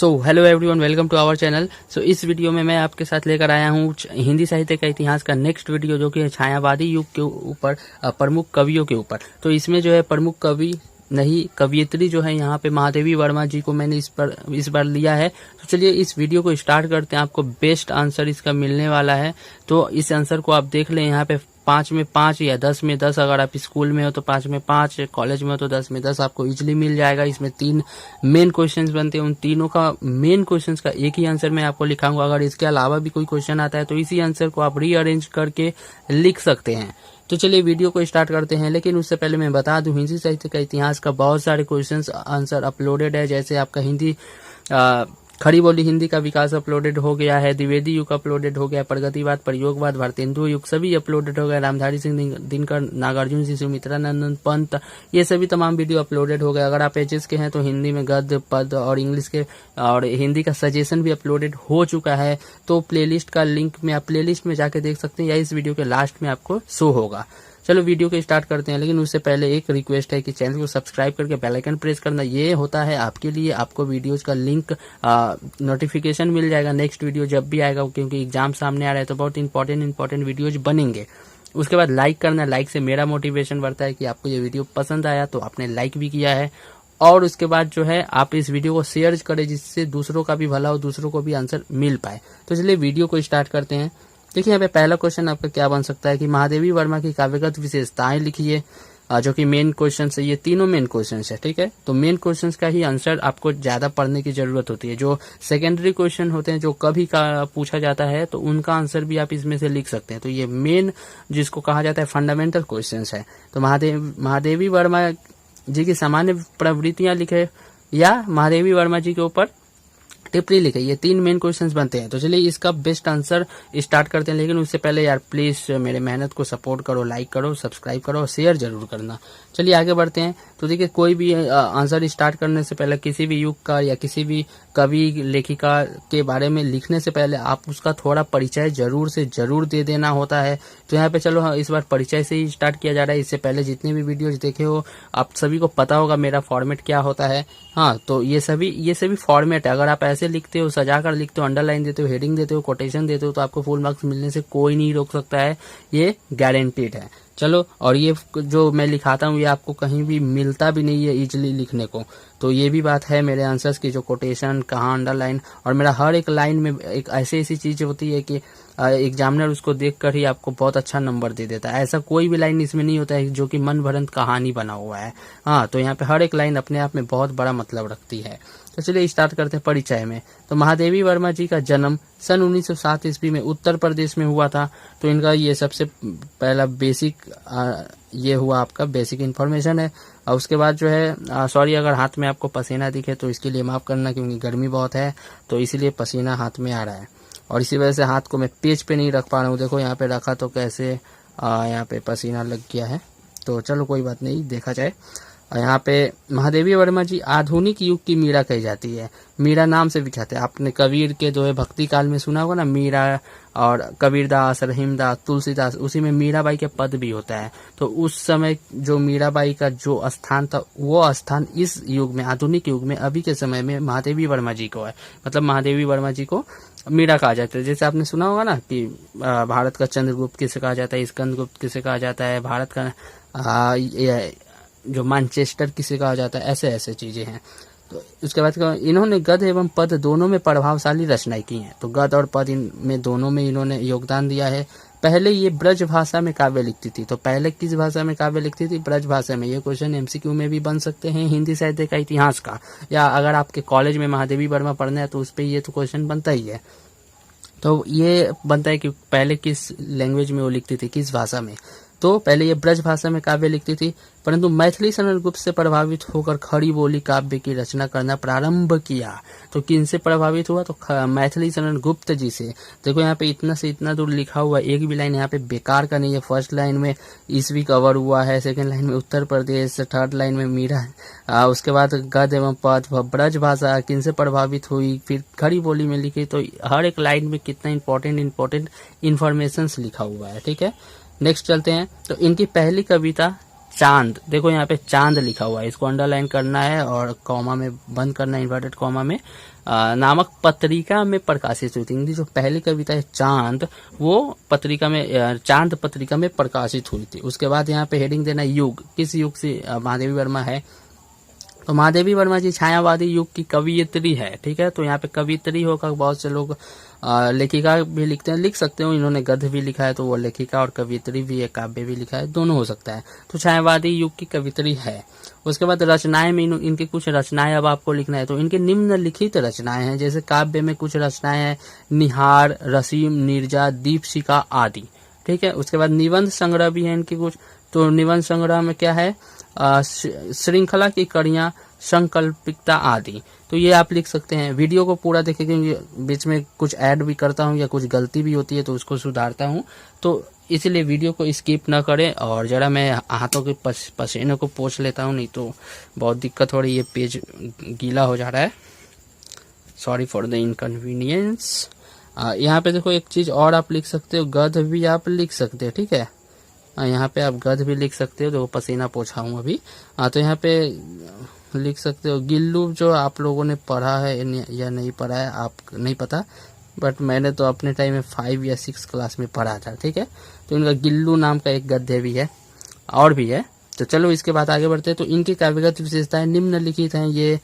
So hello everyone, welcome to our channel. So इस video में मैं आपके साथ लेकर आया हूँ हिंदी साहित्य का इतिहास का नेक्स्ट वीडियो, जो कि छायावादी युग के ऊपर प्रमुख कवियों के ऊपर। तो इसमें जो है प्रमुख कवि नहीं कवियत्री जो है यहाँ पे महादेवी वर्मा जी को मैंने इस बार लिया है। तो चलिए इस वीडियो को स्टार्ट करते हैं। आपको बेस्ट आंसर इसका मिलने वाला है, तो इस आंसर को आप देख लें। यहाँ पे 5 में 5 या 10 में 10, अगर आप स्कूल में हो तो 5 में 5, कॉलेज में हो तो 10 में 10 आपको इजीली मिल जाएगा। इसमें 3 मेन क्वेश्चंस बनते हैं, उन तीनों का मेन क्वेश्चंस का एक ही आंसर मैं आपको लिखाऊंगा। अगर इसके अलावा भी कोई क्वेश्चन आता है तो इसी आंसर को आप रीअरेंज करके लिख सकते हैं। तो चलिए वीडियो को स्टार्ट करते हैं, लेकिन उससे पहले मैं बता दूं हिंदी साहित्य का इतिहास का बहुत सारे क्वेश्चंस आंसर अपलोडेड है। जैसे आपका हिंदी खड़ी बोली हिंदी का विकास अपलोडेड हो गया है, द्विवेदी युग अपलोडेड हो गया, प्रगतिवाद, प्रयोगवाद, भारतेंदु युग सभी अपलोडेड हो गया, रामधारी सिंह दिनकर, नागार्जुन जी, सुमित्रा नंदन पंत, ये सभी तमाम वीडियो अपलोडेड हो गए। अगर आप एचएस के हैं तो हिंदी में गद्य पद और इंग्लिश के और हिंदी का सजेशन भी अपलोडेड हो चुका है। तो प्लेलिस्ट का लिंक में आप प्लेलिस्ट में जाके देख सकते हैं या इस वीडियो के लास्ट में आपको शो होगा। चलो वीडियो को स्टार्ट करते हैं, लेकिन उससे पहले एक रिक्वेस्ट है कि चैनल को सब्सक्राइब करके बेल आइकन प्रेस करना। ये होता है आपके लिए, आपको वीडियोज का लिंक नोटिफिकेशन मिल जाएगा नेक्स्ट वीडियो जब भी आएगा, क्योंकि एग्जाम सामने आ रहा है तो बहुत इंपॉर्टेंट वीडियोज बनेंगे। उसके बाद लाइक करना, लाइक से मेरा मोटिवेशन बढ़ता है कि आपको ये वीडियो पसंद आया तो आपने लाइक भी किया है। और उसके बाद जो है आप इस वीडियो को शेयर करें, जिससे दूसरों का भी भला हो, दूसरों को भी आंसर मिल पाए। तो चलिए वीडियो को स्टार्ट करते हैं। देखिए यहाँ पे पहला क्वेश्चन आपका क्या बन सकता है कि महादेवी वर्मा की काव्यगत विशेषताएं लिखिए, जो कि मेन क्वेश्चन है। ये तीनों मेन क्वेश्चन है, ठीक है। तो मेन क्वेश्चन का ही आंसर आपको ज्यादा पढ़ने की जरूरत होती है। जो सेकेंडरी क्वेश्चन होते हैं, जो कभी का पूछा जाता है, तो उनका आंसर भी आप इसमें से लिख सकते हैं। तो ये मेन जिसको कहा जाता है फंडामेंटल क्वेश्चन है। तो महादेवी वर्मा जी की सामान्य प्रवृत्तियां लिखे या महादेवी वर्मा जी के ऊपर टिप्पणी लिखे, ये 3 मेन क्वेश्चंस बनते हैं। तो चलिए इसका बेस्ट आंसर स्टार्ट करते हैं, लेकिन उससे पहले यार प्लीज मेरे मेहनत को सपोर्ट करो, लाइक करो, सब्सक्राइब करो और शेयर जरूर करना। चलिए आगे बढ़ते हैं। तो देखिए कोई भी आंसर स्टार्ट करने से पहले किसी भी युग का या किसी भी कवि लेखिका के बारे में लिखने से पहले आप उसका थोड़ा परिचय जरूर से जरूर दे देना होता है। तो यहाँ पे चलो इस बार परिचय से ही स्टार्ट किया जा रहा है। इससे पहले जितने भी वीडियोज देखे हो आप सभी को पता होगा मेरा फॉर्मेट क्या होता है। हाँ, तो ये सभी फॉर्मेट है। अगर आप ऐसे लिखते हो, सजा कर लिखते हो, अंडरलाइन देते हो, हेडिंग देते हो, कोटेशन देते हो, तो आपको फुल मार्क्स मिलने से कोई नहीं रोक सकता है, ये गारंटीड है। चलो, और ये जो मैं लिखाता हूँ ये आपको कहीं भी मिलता भी नहीं है इजीली लिखने को। तो ये भी बात है मेरे आंसर्स की, जो कोटेशन कहाँ अंडरलाइन, और मेरा हर एक लाइन में एक ऐसी चीज होती है कि एग्जामिनर उसको देखकर ही आपको बहुत अच्छा नंबर दे देता है। ऐसा कोई भी लाइन इसमें नहीं होता है जो कि मन भरंत कहानी बना हुआ है। हाँ, तो यहाँ पे हर एक लाइन अपने आप में बहुत बड़ा मतलब रखती है। तो चलिए स्टार्ट करते हैं परिचय में। तो महादेवी वर्मा जी का जन्म सन 1907 ईस्वी में उत्तर प्रदेश में हुआ था। तो इनका ये सबसे पहला बेसिक ये हुआ आपका बेसिक इन्फॉर्मेशन है। और उसके बाद जो है सॉरी अगर हाथ में आपको पसीना दिखे तो इसके लिए माफ करना, क्योंकि गर्मी बहुत है तो इसीलिए पसीना हाथ में आ रहा है, और इसी वजह से हाथ को मैं पेज पे नहीं रख पा रहा हूँ। देखो यहाँ पे रखा तो कैसे यहाँ पे पसीना लग गया है। तो चलो कोई बात नहीं, देखा जाए। यहाँ पे महादेवी वर्मा जी आधुनिक युग की मीरा कही जाती है। मीरा नाम से विख्यात है। आपने कबीर के जो है भक्ति काल में सुना होगा ना, मीरा और कबीरदास, रहीमदास, तुलसीदास, उसी में मीराबाई के पद भी होता है। तो उस समय जो मीराबाई का जो स्थान था, वो स्थान इस युग में, आधुनिक युग में, अभी के समय में महादेवी वर्मा जी को है। मतलब महादेवी वर्मा जी को मीरा कहा जाता है। जैसे आपने सुना होगा ना कि भारत का चंद्रगुप्त किसे कहा जाता है, स्कंदगुप्त किसे कहा जाता है, भारत का जो मैनचेस्टर किसे कहा जाता है, ऐसे ऐसे चीजें हैं। तो उसके बाद इन्होंने गद्य एवं पद दोनों में प्रभावशाली रचनाएं की हैं। तो गद्य और पद में दोनों में इन्होंने योगदान दिया है। पहले ये ब्रज भाषा में काव्य लिखती थी। तो पहले किस भाषा में काव्य लिखती थी? ब्रज भाषा में। ये क्वेश्चन एमसीक्यू में भी बन सकते हैं हिंदी साहित्य का इतिहास का, या अगर आपके कॉलेज में महादेवी वर्मा पढ़ना है तो उस पर ये तो क्वेश्चन बनता ही है। तो ये बनता है कि पहले किस लैंग्वेज में वो लिखती थी, किस भाषा में। तो पहले ये ब्रज भाषा में काव्य लिखती थी, परंतु मैथिली शरण गुप्त से प्रभावित होकर खड़ी बोली काव्य की रचना करना प्रारंभ किया। तो किन से प्रभावित हुआ? तो मैथिली शरण गुप्त जी से। देखो यहाँ पे इतना से इतना दूर लिखा हुआ, एक भी लाइन यहाँ पे बेकार का नहीं है। फर्स्ट लाइन में ईस्वी कवर हुआ है, सेकंड लाइन में उत्तर प्रदेश, थर्ड लाइन में मीरा, उसके बाद गद्य एवं पद, ब्रज भाषा किन से प्रभावित हुई, फिर खड़ी बोली में लिखी। तो हर एक लाइन में कितना इंपॉर्टेंट इन्फॉर्मेशन लिखा हुआ है, ठीक है। नेक्स्ट चलते हैं। तो इनकी पहली कविता चांद, देखो यहाँ पे चांद लिखा हुआ है, इसको अंडरलाइन करना है और कॉमा में बंद करना है, इन्वर्टेड कॉमा में, नामक पत्रिका में प्रकाशित हुई थी। इनकी जो पहली कविता है चांद, वो पत्रिका में, चांद पत्रिका में प्रकाशित हुई थी। उसके बाद यहाँ पे हेडिंग देना युग, किस युग से महादेवी वर्मा है, तो महादेवी वर्मा जी छायावादी युग की कवियत्री है। ठीक है, तो यहाँ पे कवियत्री होगा, बहुत से लोग लेखिका भी लिखते हैं, लिख सकते हो, इन्होंने गद्य भी लिखा है तो वो लेखिका, और कवियत्री भी है, काव्य भी लिखा है, दोनों हो सकता है। तो छायावादी युग की कवियत्री है। उसके बाद रचनाएं में इनकी कुछ रचनाएं अब आपको लिखना है, तो इनके निम्नलिखित रचनाएं हैं, जैसे काव्य में कुछ रचनाएं हैं, निहार, रसीम, नीरजा, दीपशिखा आदि। ठीक है, उसके बाद निबंध संग्रह भी है इनकी कुछ, तो निबंध संग्रह में क्या है, श्रृंखला की कड़ियां, संकल्पिकता आदि। तो ये आप लिख सकते हैं। वीडियो को पूरा देखें, क्योंकि बीच में कुछ ऐड भी करता हूँ या कुछ गलती भी होती है तो उसको सुधारता हूँ, तो इसलिए वीडियो को स्किप ना करें। और जरा मैं हाथों के पसीने को पोंछ लेता हूँ, नहीं तो बहुत दिक्कत हो रही है, पेज गीला हो जा रहा है। Sorry for the inconvenience. यहाँ पे देखो एक चीज और आप लिख सकते हो, गद्य भी आप लिख सकते हो। ठीक है, यहाँ पे आप गद्य भी लिख सकते हो, तो पसीना पोछा हूँ अभी। तो यहाँ पे लिख सकते हो गिल्लू, जो आप लोगों ने पढ़ा है या नहीं पढ़ा है आप नहीं पता, बट मैंने तो अपने टाइम में 5 या 6 क्लास में पढ़ा था। ठीक है, तो इनका गिल्लू नाम का एक गद्य भी है, और भी है। तो चलो इसके बाद आगे बढ़ते हैं। तो इनकी काव्यगत विशेषताएं निम्नलिखित हैं, ये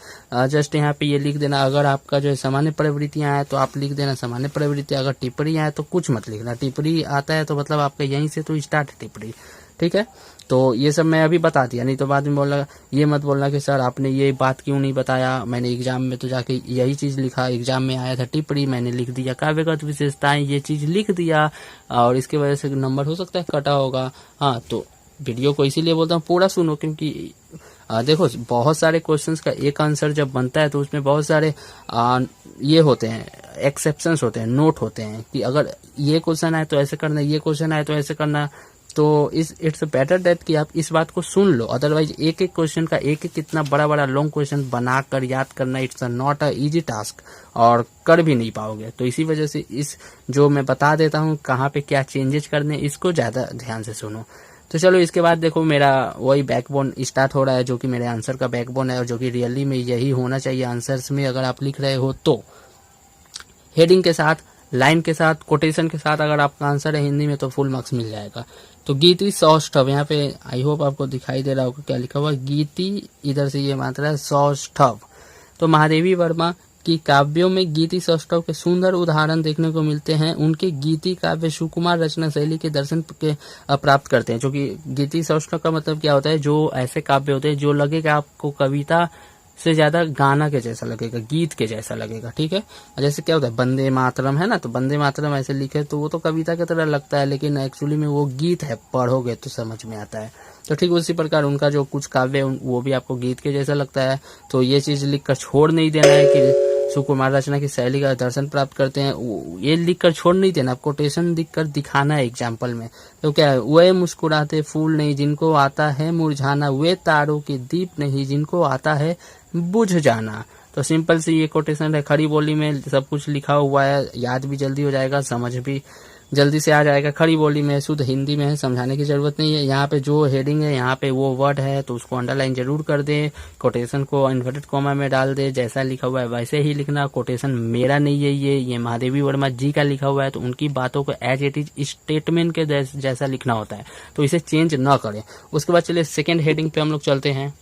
जस्ट यहाँ पे ये लिख देना। अगर आपका जो है सामान्य प्रवृत्तियां आए तो आप लिख देना सामान्य प्रवृत्ति, अगर टिप्पणी आए तो कुछ मत लिखना। टिप्पणी आता है तो मतलब आपका यहीं से तो स्टार्ट है टिप्पणी। ठीक है, तो ये सब मैं अभी बता दिया, नहीं तो बाद में बोलना, ये मत बोलना कि सर आपने ये बात क्यों नहीं बताया, मैंने एग्जाम में तो जाके यही चीज लिखा, एग्जाम में आया था टिप्पणी, मैंने लिख दिया काव्यगत विशेषताएं, ये चीज लिख दिया, और इसकी वजह से नंबर हो सकता है कटा होगा। हाँ, तो वीडियो को इसीलिए बोलता हूँ पूरा सुनो, क्योंकि देखो बहुत सारे क्वेश्चंस का एक आंसर जब बनता है तो उसमें बहुत सारे ये होते हैं, एक्सेप्शंस होते हैं, नोट होते हैं कि अगर ये क्वेश्चन आए तो ऐसे करना, ये क्वेश्चन आए तो ऐसे करना। तो इट्स बेटर दैट कि आप इस बात को सुन लो, अदरवाइज एक एक क्वेश्चन का एक एक इतना बड़ा बड़ा लॉन्ग क्वेश्चन बनाकर याद करना it's not a easy task, और कर भी नहीं पाओगे। तो इसी वजह से इस जो मैं बता देता हूँ कहाँ पे क्या चेंजेस करने, इसको ज्यादा ध्यान से सुनो। तो चलो इसके बाद देखो मेरा वही बैकबोन स्टार्ट हो रहा है, जो कि मेरे आंसर का बैकबोन है, और जो कि रियली में यही होना चाहिए आंसर्स में। अगर आप लिख रहे हो तो हेडिंग के साथ, लाइन के साथ, कोटेशन के साथ अगर आपका आंसर है हिंदी में तो फुल मार्क्स मिल जाएगा। तो गीति सौष्ठव, यहाँ पे आई होप आपको दिखाई दे रहा होगा क्या लिखा हुआ, गीति, इधर से ये मात्रा है सौष्ठव। तो महादेवी वर्मा की काव्यों में गीति सौष्ठव के सुंदर उदाहरण देखने को मिलते हैं। उनके गीति काव्य सुकुमार रचना शैली के दर्शन के प्राप्त करते हैं। जो कि गीति सौष्ठव का मतलब क्या होता है, जो ऐसे काव्य होते हैं जो लगेगा आपको कविता से ज्यादा गाना के जैसा लगेगा, गीत के जैसा लगेगा। ठीक है, जैसे क्या होता है वंदे मातरम है ना, तो वंदे मातरम ऐसे लिखे तो वो तो कविता की तरह लगता है, लेकिन एक्चुअली में वो गीत है, पढ़ोगे तो समझ में आता है। तो ठीक उसी प्रकार उनका जो कुछ काव्य वो भी आपको गीत के जैसा लगता है। तो ये चीज लिखकर छोड़ नहीं देना है कि सुकुमार रचना की शैली का दर्शन प्राप्त करते हैं, ये लिखकर छोड़ नहीं देना, कोटेशन लिखकर दिखाना है एग्जाम्पल में। तो क्या है, वे मुस्कुराते फूल नहीं जिनको आता है मुरझाना, वे तारों के दीप नहीं जिनको आता है बुझ जाना। तो सिंपल सी ये कोटेशन है, खड़ी बोली में सब कुछ लिखा हुआ है, याद भी जल्दी हो जाएगा, समझ भी जल्दी से आ जाएगा। खड़ी बोली में, शुद्ध हिंदी में है, समझाने की जरूरत नहीं है। यहाँ पे जो हेडिंग है यहाँ पे वो वर्ड है तो उसको अंडरलाइन जरूर कर दे, कोटेशन को इन्वर्टेड कॉमा में डाल दे, जैसा लिखा हुआ है वैसे ही लिखना। कोटेशन मेरा नहीं है, ये महादेवी वर्मा जी का लिखा हुआ है, तो उनकी बातों को एज इट इज स्टेटमेंट के जैसा लिखना होता है, तो इसे चेंज न करें। उसके बाद चलिए सेकेंड हेडिंग पे हम लोग चलते हैं।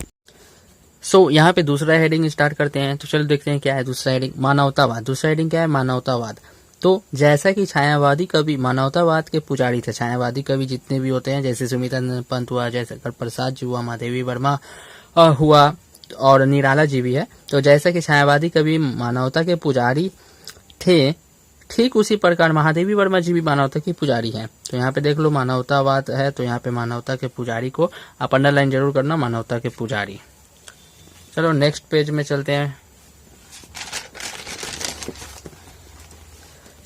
यहाँ पे दूसरा हेडिंग स्टार्ट करते हैं। तो चलो देखते हैं क्या है दूसरा हेडिंग, मानवतावाद। दूसरा हेडिंग क्या है, मानवतावाद। तो जैसा कि छायावादी कवि मानवतावाद के पुजारी थे, छायावादी कवि जितने भी होते हैं, जैसे सुमित्रानंद पंत हुआ, जयशंकर प्रसाद जी हुआ, महादेवी वर्मा हुआ, और निराला जी भी है। तो जैसा कि छायावादी कवि मानवता के पुजारी थे, ठीक उसी प्रकार महादेवी वर्मा जी भी मानवता की पुजारी हैं। तो यहाँ पे देख लो मानवतावाद है, तो यहाँ पे मानवता के पुजारी को आप अंडरलाइन जरूर करना, मानवता के पुजारी। चलो नेक्स्ट पेज में चलते हैं।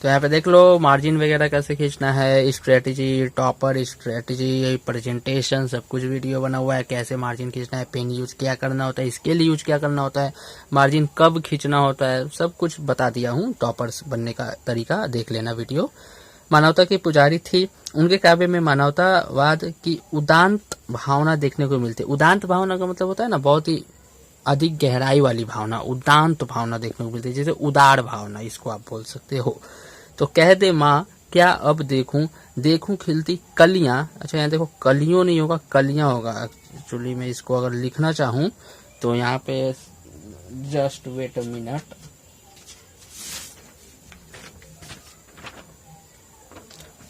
तो यहाँ पे देख लो मार्जिन वगैरह कैसे खींचना है, स्ट्रेटेजी, टॉपर स्ट्रेटेजी, प्रेजेंटेशन, सब कुछ वीडियो बना हुआ है, कैसे मार्जिन खींचना है, पेन यूज क्या करना होता है, स्केल यूज क्या करना होता है, मार्जिन कब खींचना होता है, सब कुछ बता दिया हूँ। टॉपर्स बनने का तरीका देख लेना वीडियो। मानवता की पुजारी थी। उनके काव्य में मानवतावाद की उदांत भावना देखने को मिलती है। उदांत भावना का मतलब होता है ना बहुत ही अधिक गहराई वाली भावना, उदांत भावना देखने को मिलती है, जैसे उदार भावना इसको आप बोल सकते हो। तो कह दे माँ क्या अब देखूं, देखूं खिलती कलियां। अच्छा यहाँ देखो कलियों नहीं होगा, कलियां होगा। एक्चुअली मैं इसको अगर लिखना चाहूं तो यहाँ पे जस्ट वेट अ मिनट,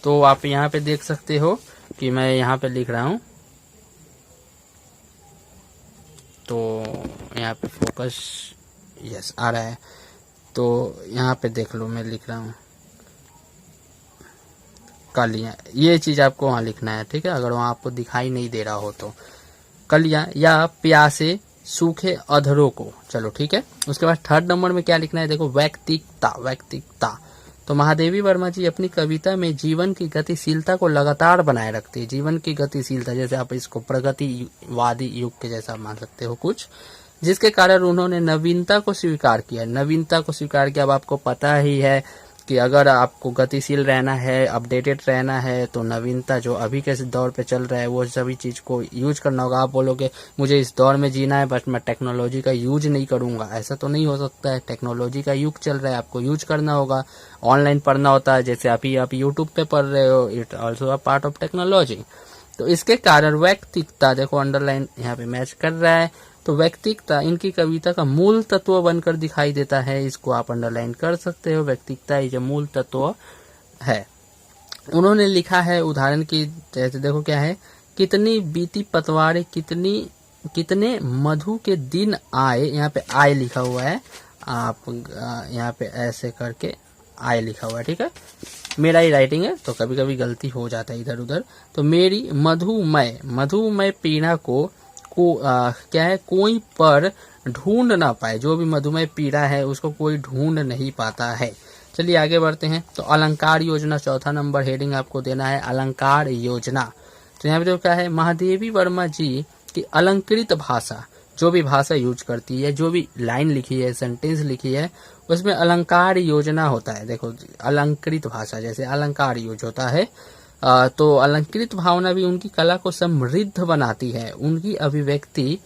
तो आप यहाँ पे देख सकते हो कि मैं यहाँ पे लिख रहा हूँ। तो यहाँ पे फोकस यस आ रहा है, तो यहाँ पे देख लो मैं लिख रहा हूँ कलियां। ये चीज आपको वहां लिखना है, ठीक है, अगर वहां आपको दिखाई नहीं दे रहा हो तो। कलियां या प्यासे सूखे अधरों को, चलो ठीक है। उसके बाद थर्ड नंबर में क्या लिखना है, देखो वैयक्तिकता। वैयक्तिकता तो महादेवी वर्मा जी अपनी कविता में जीवन की गतिशीलता को लगातार बनाए रखती है। जीवन की गतिशीलता, जैसे आप इसको प्रगतिवादी युग के जैसा मान सकते हो कुछ, जिसके कारण उन्होंने नवीनता को स्वीकार किया। नवीनता को स्वीकार किया। अब आपको पता ही है कि अगर आपको गतिशील रहना है, अपडेटेड रहना है, तो नवीनता जो अभी के दौर पे चल रहा है वो सभी चीज को यूज करना होगा। आप बोलोगे मुझे इस दौर में जीना है बट मैं टेक्नोलॉजी का यूज नहीं करूंगा, ऐसा तो नहीं हो सकता है। टेक्नोलॉजी का युग चल रहा है, आपको यूज करना होगा। ऑनलाइन पढ़ना होता है, जैसे अभी आप यूट्यूब पे पढ़ रहे हो, it also a part of technology. तो इसके कारण वैयक्तिकता, देखो अंडरलाइन यहाँ पे मैच कर रहा है, तो वैयक्तिकता इनकी कविता का मूल तत्व बनकर दिखाई देता है। इसको आप अंडरलाइन कर सकते हो, वैयक्तिकता ये मूल तत्व है। उन्होंने लिखा है उदाहरण की जैसे देखो क्या है, कितनी बीती पतवारें, कितने मधु के दिन आए, यहाँ पे आए लिखा हुआ है, आप यहाँ पे ऐसे करके आए लिखा हुआ है, ठीक है, मेरा ही राइटिंग है तो कभी कभी गलती हो जाता है इधर उधर। तो मेरी मधुमय पीड़ा को क्या है, कोई पर ढूंढ ना पाए। जो भी मधुमेह पीड़ा है उसको कोई ढूंढ नहीं पाता है। चलिए आगे बढ़ते हैं। तो अलंकार योजना, चौथा नंबर हेडिंग आपको देना है अलंकार योजना। तो यहाँ पे जो क्या है, महादेवी वर्मा जी की अलंकृत भाषा, जो भी भाषा यूज करती है, जो भी लाइन लिखी है, सेंटेंस लिखी है, उसमें अलंकार योजना होता है। देखो अलंकृत भाषा जैसे अलंकार यूज होता है, तो अलंकृत भावना भी उनकी कला को समृद्ध बनाती है। उनकी अभिव्यक्ति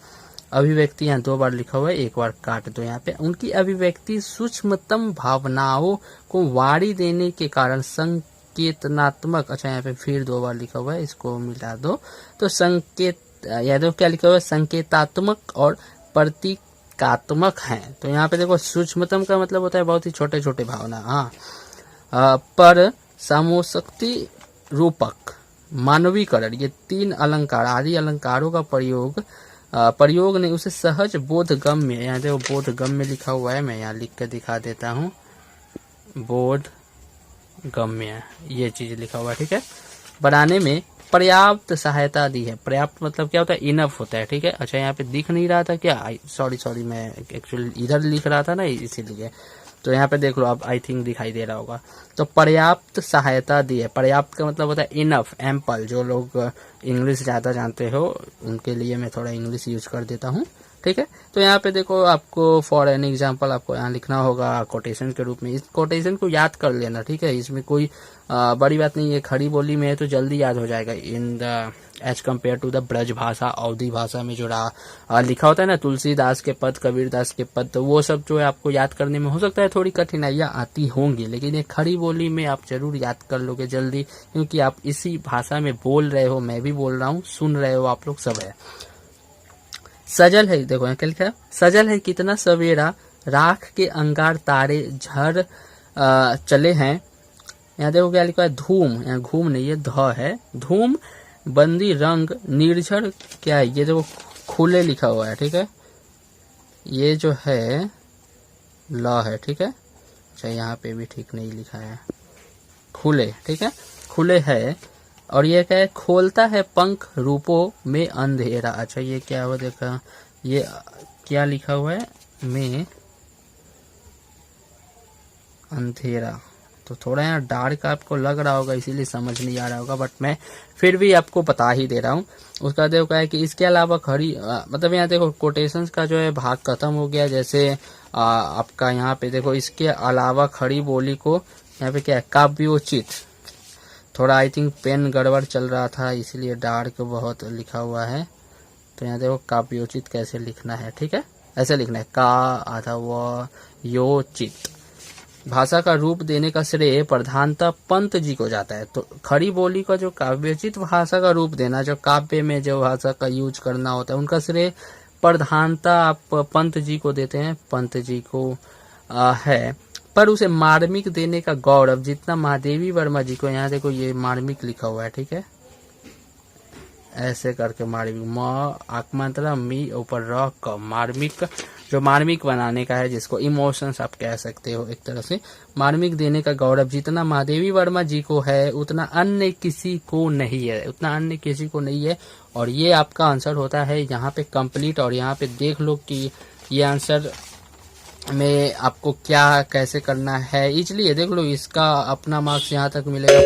यहाँ 2 बार लिखा हुआ है, 1 बार काट दो यहाँ पे। उनकी अभिव्यक्ति सूक्ष्मतम भावनाओं को वारी देने के कारण संकेतनात्मक, अच्छा यहाँ पे फिर 2 बार लिखा हुआ है, इसको मिटा दो। तो संकेत या देखो क्या लिखा हुआ है, संकेतात्मक और प्रतीकात्मक हैं। तो यहाँ पे देखो सूक्ष्मतम का मतलब होता है बहुत ही छोटे छोटे भावना, हाँ, पर सामोशक्ति रूपक, मानवीकरण, ये 3 अलंकार आदि अलंकारों का प्रयोग ने उसे सहज बोधगम्य, यहाँ देखो बोधगम्य लिखा हुआ है, मैं यहाँ लिख के दिखा देता हूँ, बोधगम्य ये चीज लिखा हुआ है, ठीक है, बनाने में पर्याप्त सहायता दी है। पर्याप्त मतलब क्या होता है, इनफ होता है, ठीक है। अच्छा यहाँ पे दिख नहीं रहा था क्या, सॉरी मैं एक्चुअली इधर लिख रहा था ना इसीलिए, तो यहाँ पे देख लो आप, आई थिंक दिखाई दे रहा होगा। तो पर्याप्त सहायता दी है। पर्याप्त का मतलब होता है इनफ, एम्पल। जो लोग इंग्लिश ज्यादा जानते हो उनके लिए मैं थोड़ा इंग्लिश यूज कर देता हूँ, ठीक है। तो यहाँ पे देखो आपको फॉर एन एग्जाम्पल आपको यहाँ लिखना होगा कोटेशन के रूप में। इस कोटेशन को याद कर लेना, ठीक है, इसमें कोई बड़ी बात नहीं है। खड़ी बोली में है तो जल्दी याद हो जाएगा, in the as compare to the Braj Bhasha, Awadhi भाषा में जो लिखा होता है ना, तुलसीदास के पद, कबीरदास के पद, तो वो सब जो है आपको याद करने में हो सकता है थोड़ी कठिनाइयां आती होंगी, लेकिन ये खड़ी बोली में आप जरूर याद कर लोगे जल्दी, क्योंकि आप इसी भाषा में बोल रहे हो, मैं भी बोल रहा हूँ, सुन रहे हो आप लोग, सब है। सजल है, देखो यहाँ क्या लिखा है, सजल है कितना सवेरा, राख के अंगार तारे झर चले हैं। यहाँ देखो क्या लिखा है, धूम, यहाँ घूम नहीं है, ध है, धूम बंदी रंग निर्झर, क्या है ये देखो खुले लिखा हुआ है, ठीक है, ये जो है ल है, ठीक है। अच्छा यहाँ पे भी ठीक नहीं लिखा है, खुले, ठीक है, खुले है। और ये क्या है, खोलता है पंख रूपों में अंधेरा। अच्छा ये क्या हुआ, देखा ये क्या लिखा हुआ है, में अंधेरा, तो थोड़ा यहाँ डार्क आपको लग रहा होगा इसीलिए समझ नहीं आ रहा होगा, बट मैं फिर भी आपको बता ही दे रहा हूँ। उसका देखो क्या है कि इसके अलावा खड़ी मतलब यहाँ देखो कोटेशंस का जो है भाग खत्म हो गया। जैसे आपका यहाँ पे देखो इसके अलावा खड़ी बोली को यहाँ पे क्या है, काव्योचित, थोड़ा आई थिंक पेन गड़बड़ चल रहा था, इसलिए डार्क बहुत लिखा हुआ है। तो यहाँ देखो काव्योचित कैसे लिखना है, ठीक है, ऐसे लिखना है, का आधा व यो चित। भाषा का रूप देने का श्रेय प्रधानता पंत जी को जाता है। तो खड़ी बोली का जो काव्योचित भाषा का रूप देना, जो काव्य में जो भाषा का यूज करना होता है, उनका श्रेय प्रधानता आप पंत जी को देते हैं, पंत जी को है। पर उसे मार्मिक देने का गौरव जितना महादेवी वर्मा जी को, यहाँ देखो ये मार्मिक लिखा हुआ है, ठीक है, ऐसे करके मार्मिक, म आत्मांतरा मी ऊपर र क, मार्मिक, जो मार्मिक बनाने का है, जिसको इमोशंस आप कह सकते हो एक तरह से। मार्मिक देने का गौरव जितना महादेवी वर्मा जी को है उतना अन्य किसी को नहीं है, उतना अन्य किसी को नहीं है। और ये आपका आंसर होता है यहाँ पे कंप्लीट। और यहाँ पे देख लो कि ये आंसर में आपको क्या कैसे करना है, इसलिए देख लो। इसका अपना मार्क्स यहाँ तक मिलेगा,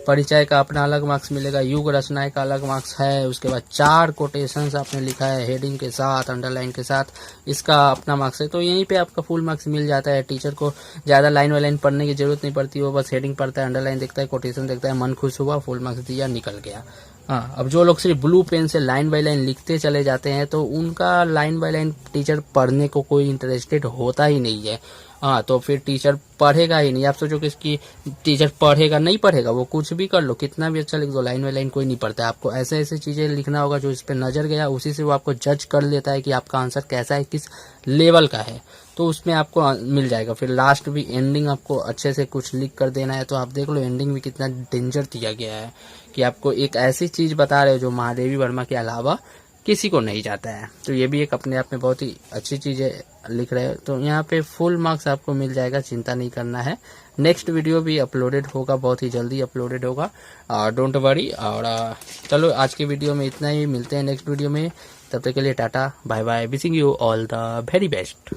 परिचय का अपना अलग मार्क्स मिलेगा, युग रचनाएं का अलग मार्क्स है। उसके बाद 4 कोटेशंस आपने लिखा है हेडिंग के साथ, अंडरलाइन के साथ, इसका अपना मार्क्स है। तो यहीं पे आपका फुल मार्क्स मिल जाता है। टीचर को ज़्यादा लाइन बाय लाइन पढ़ने की जरूरत नहीं पड़ती, वो बस हेडिंग पढ़ता है, अंडरलाइन देखता है, कोटेशन देखता है, मन खुश हुआ, फुल मार्क्स दिया, निकल गया। हाँ, अब जो लोग सिर्फ ब्लू पेन से लाइन बाय लाइन लिखते चले जाते हैं तो उनका लाइन बाय लाइन टीचर पढ़ने को कोई इंटरेस्टेड होता ही नहीं है। हाँ, तो फिर टीचर पढ़ेगा ही नहीं। आप सोचो कि इसकी टीचर पढ़ेगा, नहीं पढ़ेगा, वो कुछ भी कर लो, कितना भी अच्छा लिख दो, लाइन बाय लाइन कोई नहीं पढ़ता है। आपको ऐसे ऐसे चीजें लिखना होगा जो इस पे नजर गया, उसी से वो आपको जज कर लेता है कि आपका आंसर कैसा है, किस लेवल का है, तो उसमें आपको मिल जाएगा। फिर लास्ट भी एंडिंग आपको अच्छे से कुछ लिख कर देना है। तो आप देख लो एंडिंग में कितना डेंजर दिया गया है कि आपको एक ऐसी चीज बता रहे हो जो महादेवी वर्मा के अलावा किसी को नहीं जाता है। तो ये भी एक अपने आप में बहुत ही अच्छी चीज है, लिख रहे हो। तो यहाँ पे फुल मार्क्स आपको मिल जाएगा, चिंता नहीं करना है। नेक्स्ट वीडियो भी अपलोडेड होगा, बहुत ही जल्दी अपलोडेड होगा, डोंट वरी। और चलो आज की वीडियो में इतना ही, मिलते हैं नेक्स्ट वीडियो में। तब तक के लिए ta-ta bye bye, wishing you all the very best.